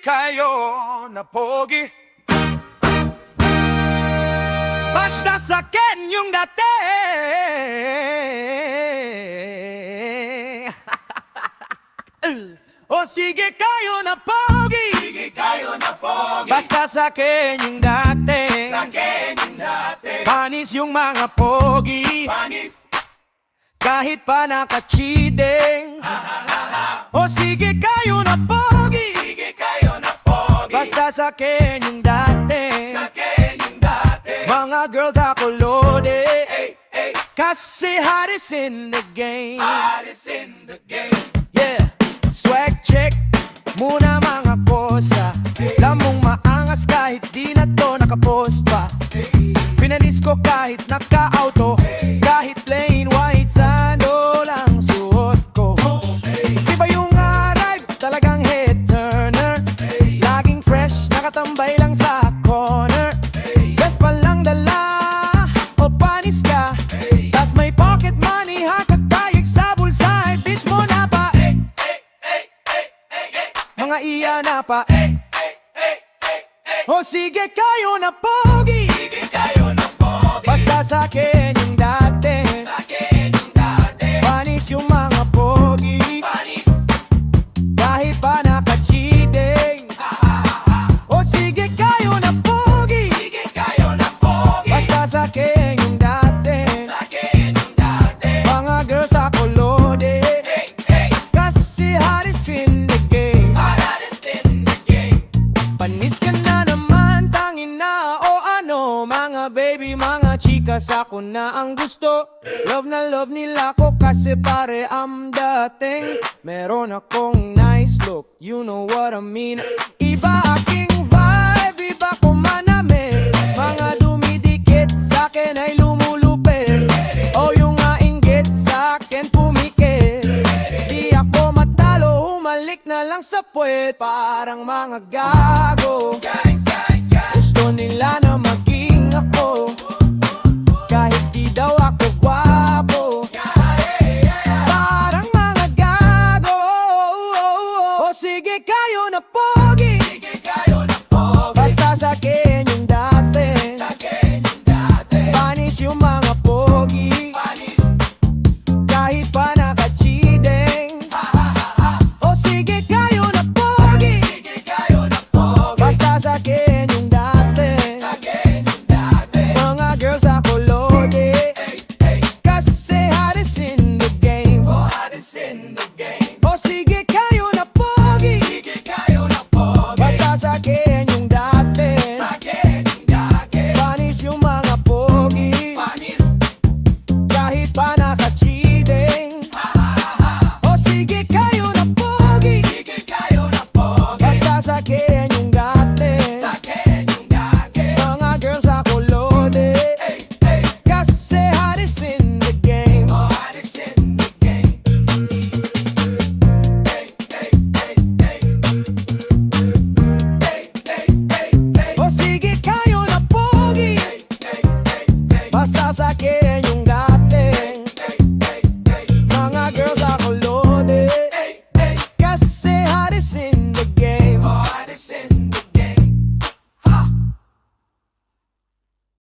kayo na pogi. Basta sa akin yung dati. O sige kayo na pogi. Sige kayo na pogi. Basta sa akin yung dati. Sa akin yung dati. Panis yung mga pogi. Panis. Kahit pa naka-cheating. O sige kayo na pogi. Sige kayo na pogi. Basta sa akin yung dati. Sa akin yung dati. Mga girls ako lode. Hey, hey. Kasi hot is in the game. Hottest in the game. Yeah, swag check muna mga kosa. Lamong maangas kahit di na to nakapost pa. Pinalis ko kahit naka-auto. Kahit plain white sando lang suot ko. Iba yung arrive, talagang head turner. Laging fresh, nakatambay lang sa corner. Best pa lang dala, o panis ka. Tas may pocket money, hakagkayag sa bulsa. Bitch mo na pa. Mga iya na pa. O sige kayo na pogi. Sige kayo na pogi. Basta sa akin yung dati. Sa akin yung dati. Panis yung mga pogi. Panis. Kahit pa naka-cheating. O sige kayo na pogi. Sige kayo na pogi. Basta sa akin yung dati. Sa akin yung dati. Mga girls ako lode. Hey, hey. Kasi hot is in the game. Hottest in the game. Panis ka na naman, tangin na o ano. Mga baby, mga chikas, ako na ang gusto. Love na love nila ko kasi pare I'm dating. Meron akong nice look, you know what I mean. Iba aking vibe, iba ko manamit. Mga dumidikit sa akin ay lumulupit. O yung ainggit sa akin pumikit. Di ako matalo, humalik na lang sa puwet. Parang mga gago. Gang, gang, gang. Gusto nila na maging ako. Kahit di daw ako gwapo. Parang mga gago. O sige kayo na pogi. Sige kayo na pogi. Basta sa akin yung dati. Sa akin yung dati. Panis yung mga pogi. Panis. Kahit pa naka-cheating. O sige kayo na pogi. Sige kayo na pogi. Basta sa akin yung dati. Sa akin yung dati. Mga girls ako lode. Hey, hey. Kasi hot is in the game. Hottest in the game. O sige kayo na pogi. Sige kayo na pogi. Basta sa akin yung dati. Sa akin yung dati. Panis yung mga pogi. Panis. Kahit pa naka-cheating. O sige kayo na pogi. Sige kayo na pogi. Basta sa akin yung dati. Sa akin yung dati. Mga girls ako lode. Hey, hey. Kasi hot is in the game. Hottest in the game. Hey, hey, hey, hey. Hey, hey, hey, hey. O sige kayo na pogi. Hey, hey, hey, hey. Basta sa akin